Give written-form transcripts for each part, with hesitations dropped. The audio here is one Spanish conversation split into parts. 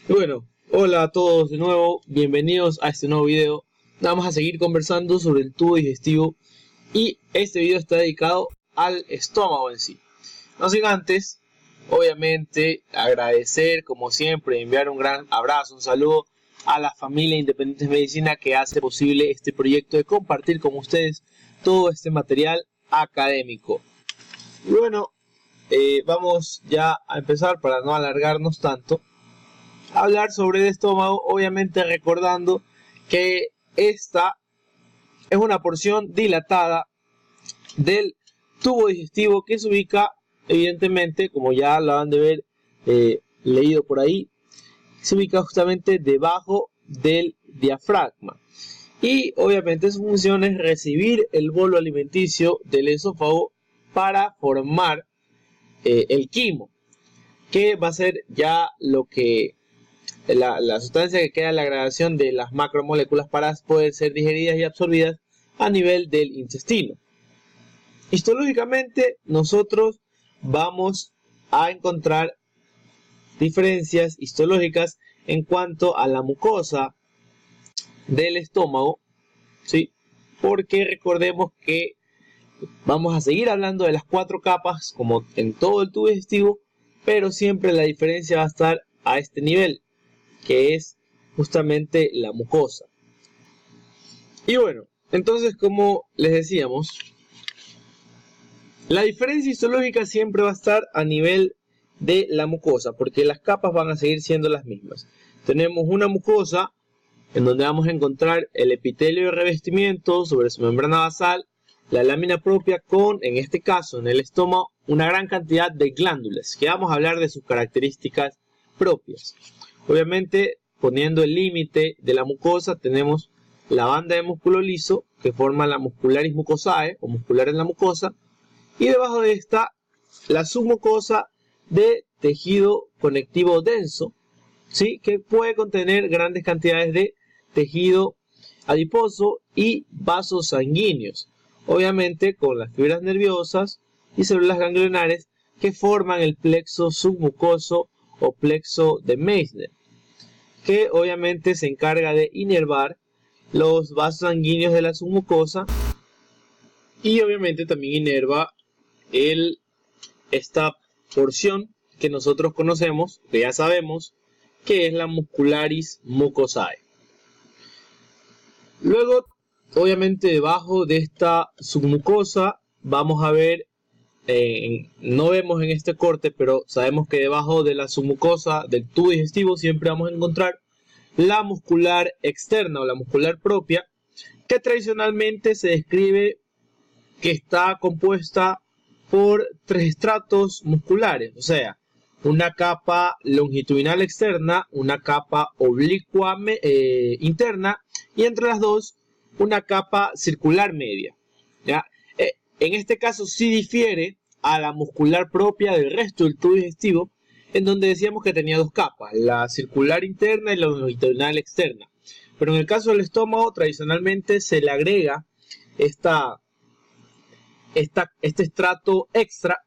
Y bueno, hola a todos de nuevo, bienvenidos a este nuevo video. Vamos a seguir conversando sobre el tubo digestivo y este video está dedicado al estómago en sí. No sin antes, obviamente, agradecer como siempre, enviar un gran abrazo, un saludo a la familia Independientes Medicina que hace posible este proyecto de compartir con ustedes todo este material académico. Y bueno, vamos ya a empezar para no alargarnos tanto. Hablar sobre el estómago, obviamente recordando que esta es una porción dilatada del tubo digestivo que se ubica, evidentemente, como ya lo han de ver leído por ahí, se ubica justamente debajo del diafragma. Y obviamente su función es recibir el bolo alimenticio del esófago para formar el quimo, que va a ser ya lo que la sustancia que queda en la gradación de las macromoléculas para poder ser digeridas y absorbidas a nivel del intestino. Histológicamente, nosotros vamos a encontrar diferencias histológicas en cuanto a la mucosa del estómago, ¿sí? Porque recordemos que vamos a seguir hablando de las 4 capas como en todo el tubo digestivo, pero siempre la diferencia va a estar a este nivel, que es justamente la mucosa. Y bueno, entonces como les decíamos, la diferencia histológica siempre va a estar a nivel de la mucosa, porque las capas van a seguir siendo las mismas. Tenemos una mucosa en donde vamos a encontrar el epitelio de revestimiento sobre su membrana basal, la lámina propia con, en este caso, en el estómago, una gran cantidad de glándulas, que vamos a hablar de sus características propias. Obviamente, poniendo el límite de la mucosa, tenemos la banda de músculo liso, que forma la muscularis mucosae, o muscular en la mucosa, y debajo de esta, la submucosa de tejido conectivo denso, ¿sí? Que puede contener grandes cantidades de tejido adiposo y vasos sanguíneos, obviamente con las fibras nerviosas y células ganglionares que forman el plexo submucoso o plexo de Meissner, que obviamente se encarga de inervar los vasos sanguíneos de la submucosa y obviamente también inerva esta porción que nosotros conocemos, que ya sabemos, que es la muscularis mucosae. Luego, obviamente, debajo de esta submucosa vamos a ver, no vemos en este corte, pero sabemos que debajo de la submucosa del tubo digestivo siempre vamos a encontrar la muscular externa o la muscular propia, que tradicionalmente se describe que está compuesta por 3 estratos musculares, o sea, una capa longitudinal externa, una capa oblicua interna y entre las dos una capa circular media. ¿Ya? En este caso sí difiere a la muscular propia del resto del tubo digestivo, en donde decíamos que tenía 2 capas, la circular interna y la longitudinal externa. Pero en el caso del estómago, tradicionalmente se le agrega este estrato extra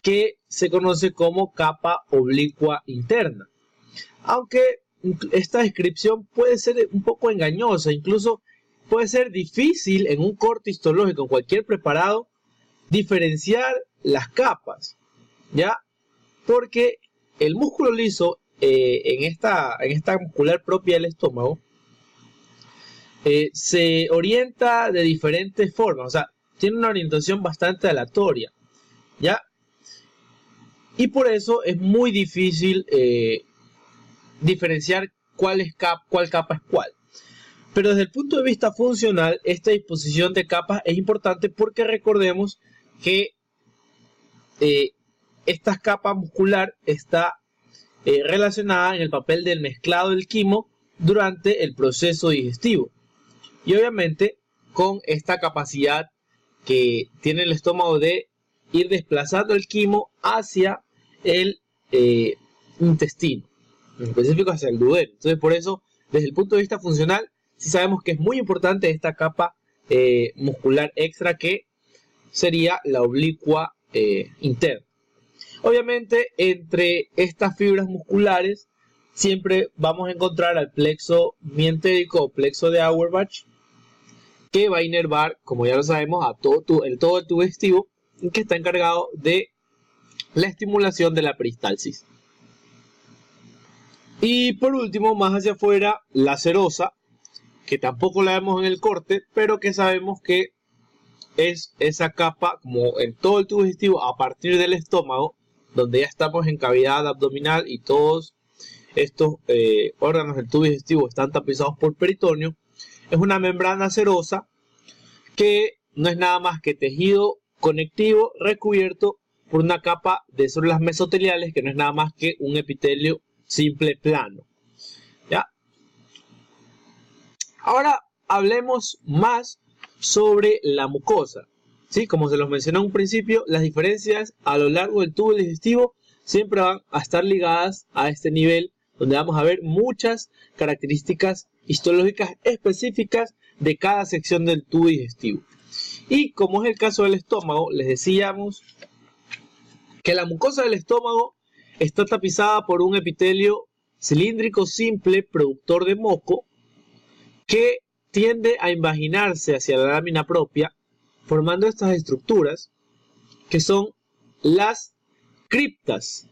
que se conoce como capa oblicua interna. Aunque esta descripción puede ser un poco engañosa, incluso puede ser difícil en un corte histológico, en cualquier preparado, diferenciar las capas, ¿ya? Porque el músculo liso en esta muscular propia del estómago se orienta de diferentes formas, o sea, tiene una orientación bastante aleatoria, ¿ya? Y por eso es muy difícil diferenciar cuál capa es cuál. Pero desde el punto de vista funcional, esta disposición de capas es importante porque recordemos que esta capa muscular está relacionada en el papel del mezclado del quimo durante el proceso digestivo. Y obviamente con esta capacidad que tiene el estómago de ir desplazando el quimo hacia el intestino, en específico hacia el duodeno. Entonces, por eso, desde el punto de vista funcional, sí sabemos que es muy importante esta capa muscular extra que sería la oblicua interna. Obviamente, entre estas fibras musculares siempre vamos a encontrar al plexo mientérico o plexo de Auerbach, que va a inervar, como ya lo sabemos, a todo el tubo digestivo, y que está encargado de la estimulación de la peristalsis. Y por último, más hacia afuera, la serosa, que tampoco la vemos en el corte, pero que sabemos que es esa capa, como en todo el tubo digestivo, a partir del estómago, donde ya estamos en cavidad abdominal y todos estos órganos del tubo digestivo están tapizados por peritoneo. Es una membrana serosa que no es nada más que tejido conectivo recubierto por una capa de células mesoteliales, que no es nada más que un epitelio simple plano. ¿Ya? Ahora hablemos más sobre la mucosa. ¿Sí? Como se los mencioné en un principio, las diferencias a lo largo del tubo digestivo siempre van a estar ligadas a este nivel, donde vamos a ver muchas características histológicas específicas de cada sección del tubo digestivo. Y como es el caso del estómago, les decíamos que la mucosa del estómago está tapizada por un epitelio cilíndrico simple productor de moco, que tiende a invaginarse hacia la lámina propia, formando estas estructuras que son las criptas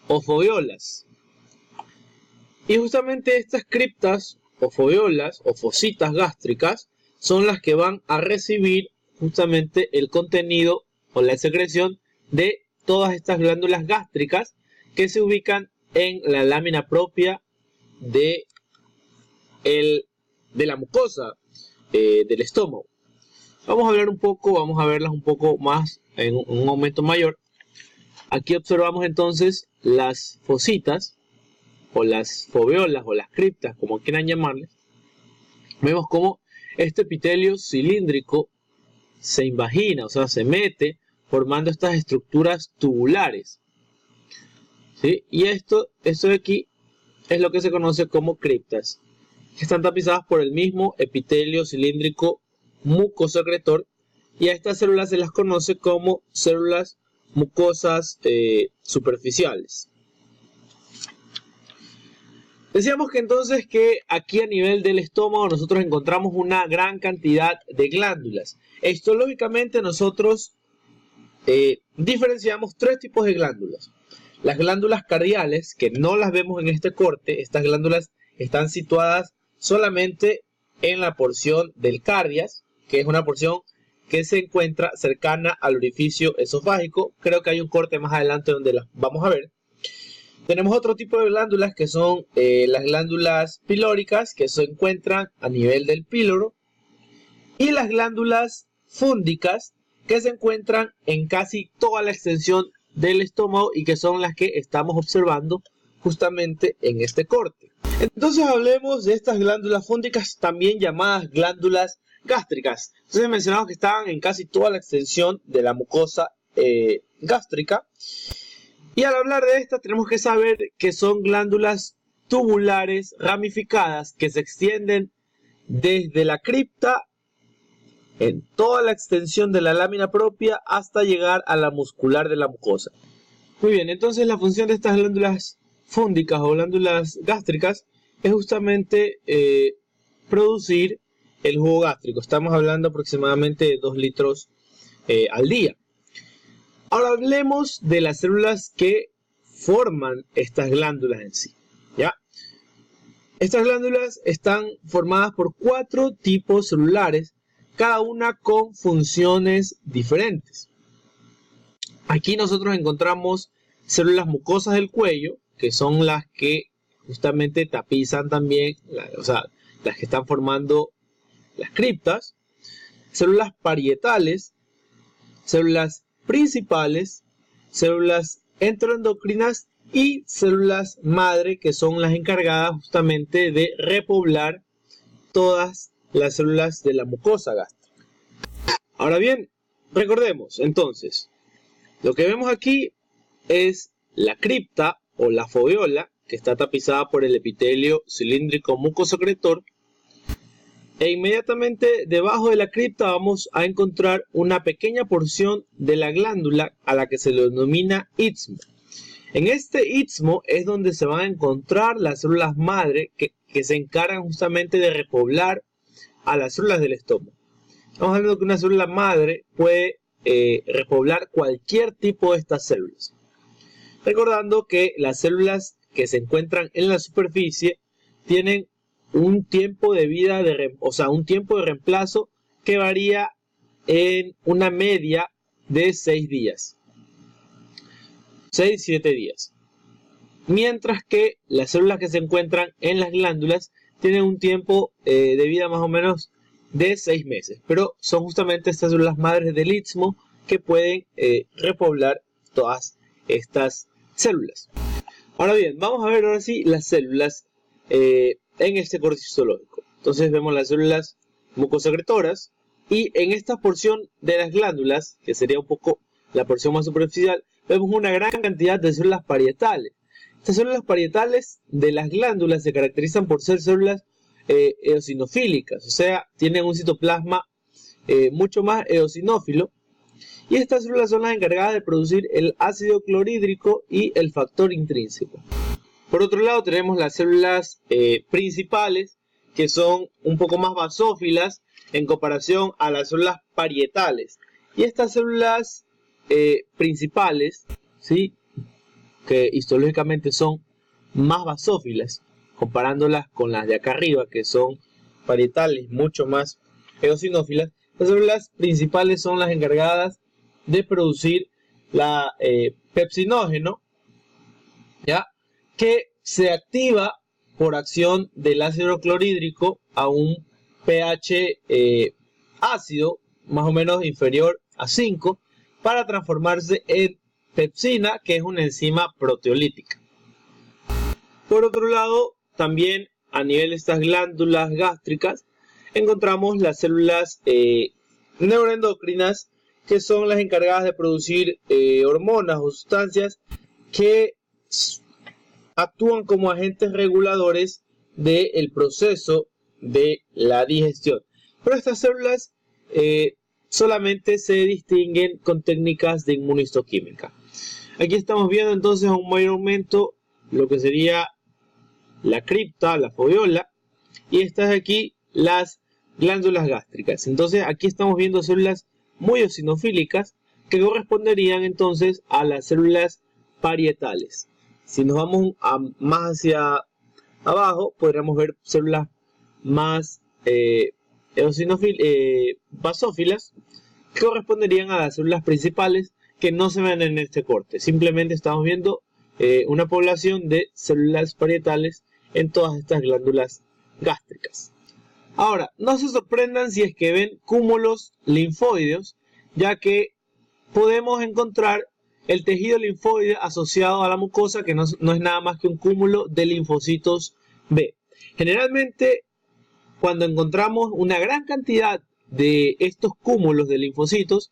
o foveolas. Y justamente estas criptas o foveolas o fositas gástricas son las que van a recibir justamente el contenido o la secreción de todas estas glándulas gástricas que se ubican en la lámina propia de la mucosa del estómago. Vamos a verlas un poco más en un momento mayor. Aquí observamos entonces las fositas o las foveolas o las criptas, como quieran llamarles. Vemos cómo este epitelio cilíndrico se invagina, o sea, se mete formando estas estructuras tubulares. ¿Sí? Y esto de aquí es lo que se conoce como criptas, que están tapizadas por el mismo epitelio cilíndrico mucosecretor, y a estas células se las conoce como células mucosas superficiales. Decíamos que entonces que aquí a nivel del estómago nosotros encontramos una gran cantidad de glándulas. Histológicamente nosotros diferenciamos tres tipos de glándulas. Las glándulas cardiales, que no las vemos en este corte, estas glándulas están situadas solamente en la porción del cardias, que es una porción que se encuentra cercana al orificio esofágico. Creo que hay un corte más adelante donde las vamos a ver. Tenemos otro tipo de glándulas que son las glándulas pilóricas, que se encuentran a nivel del píloro, y las glándulas fúndicas, que se encuentran en casi toda la extensión del estómago y que son las que estamos observando justamente en este corte. Entonces hablemos de estas glándulas fúndicas, también llamadas glándulas gástricas. Entonces mencionamos que están en casi toda la extensión de la mucosa gástrica. Y al hablar de esta tenemos que saber que son glándulas tubulares ramificadas que se extienden desde la cripta en toda la extensión de la lámina propia hasta llegar a la muscular de la mucosa. Muy bien, entonces la función de estas glándulas fúndicas o glándulas gástricas es justamente producir el jugo gástrico. Estamos hablando aproximadamente de 2 litros al día. Ahora hablemos de las células que forman estas glándulas en sí, ¿ya? Estas glándulas están formadas por 4 tipos celulares, cada una con funciones diferentes. Aquí nosotros encontramos células mucosas del cuello, que son las que justamente tapizan también, las que están formando las criptas, células parietales, células principales, células enteroendocrinas y células madre, que son las encargadas justamente de repoblar todas las células de la mucosa gástrica. Ahora bien, recordemos entonces, lo que vemos aquí es la cripta o la foveola, que está tapizada por el epitelio cilíndrico mucosecretor, e inmediatamente debajo de la cripta vamos a encontrar una pequeña porción de la glándula a la que se le denomina istmo. En este istmo es donde se van a encontrar las células madre que se encargan justamente de repoblar a las células del estómago. Estamos hablando que una célula madre puede repoblar cualquier tipo de estas células. Recordando que las células que se encuentran en la superficie tienen un tiempo de vida, un tiempo de reemplazo que varía en una media de 6 días. 6-7 días. Mientras que las células que se encuentran en las glándulas tienen un tiempo de vida más o menos de 6 meses. Pero son justamente estas células madres del istmo que pueden repoblar todas estas células. Ahora bien, vamos a ver ahora sí las células en este corte histológico. Entonces vemos las células mucosecretoras y en esta porción de las glándulas, que sería un poco la porción más superficial, vemos una gran cantidad de células parietales. Estas células parietales de las glándulas se caracterizan por ser células eosinofílicas, o sea, tienen un citoplasma mucho más eosinófilo. Y estas células son las encargadas de producir el ácido clorhídrico y el factor intrínseco. Por otro lado tenemos las células principales, que son un poco más basófilas en comparación a las células parietales. Y estas células principales, ¿sí?, que histológicamente son más basófilas, comparándolas con las de acá arriba, que son parietales, mucho más eosinófilas. Las células principales son las encargadas de producir la pepsinógeno, ¿ya?, que se activa por acción del ácido clorhídrico a un pH ácido más o menos inferior a 5 para transformarse en pepsina, que es una enzima proteolítica. Por otro lado, también a nivel de estas glándulas gástricas encontramos las células neuroendocrinas, que son las encargadas de producir hormonas o sustancias que actúan como agentes reguladores del proceso de la digestión. Pero estas células solamente se distinguen con técnicas de inmunohistoquímica. Aquí estamos viendo entonces un mayor aumento lo que sería la cripta, la foveola, y estas de aquí las glándulas gástricas. Entonces aquí estamos viendo células muy eosinofílicas que corresponderían entonces a las células parietales. Si nos vamos más hacia abajo, podríamos ver células más basófilas, que corresponderían a las células principales, que no se ven en este corte. Simplemente estamos viendo una población de células parietales en todas estas glándulas gástricas. Ahora, no se sorprendan si es que ven cúmulos linfóideos, ya que podemos encontrar el tejido linfóide asociado a la mucosa, que no es nada más que un cúmulo de linfocitos B. Generalmente, cuando encontramos una gran cantidad de estos cúmulos de linfocitos,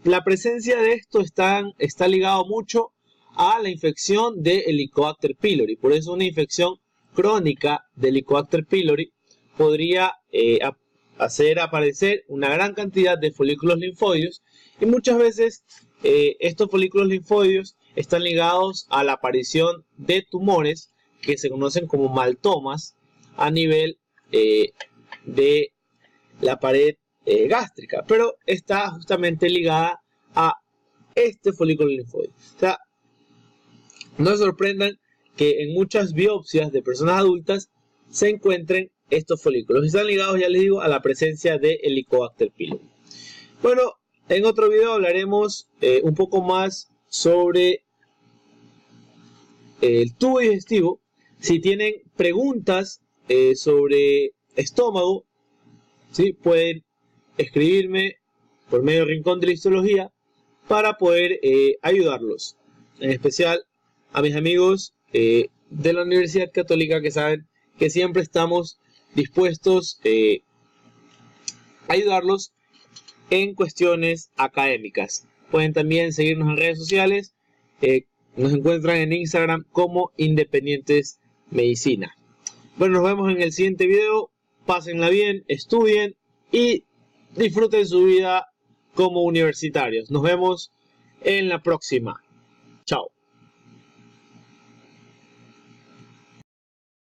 la presencia de esto está ligado mucho a la infección de Helicobacter pylori. Por eso una infección crónica de Helicobacter pylori podría hacer aparecer una gran cantidad de folículos linfóideos, y muchas veces estos folículos linfóideos están ligados a la aparición de tumores que se conocen como maltomas a nivel de la pared gástrica, pero está justamente ligada a este folículo linfóide. O sea, no se sorprendan que en muchas biopsias de personas adultas se encuentren estos folículos. Están ligados, ya les digo, a la presencia de Helicobacter pylori. Bueno, en otro video hablaremos un poco más sobre el tubo digestivo. Si tienen preguntas sobre estómago, ¿sí?, pueden escribirme por medio del Rincón de la Histología para poder ayudarlos. En especial a mis amigos de la Universidad Católica, que saben que siempre estamos dispuestos a ayudarlos en cuestiones académicas. Pueden también seguirnos en redes sociales. Nos encuentran en Instagram como Independientes Medicina. Bueno, nos vemos en el siguiente video. Pásenla bien, estudien y disfruten su vida como universitarios. Nos vemos en la próxima. Chao.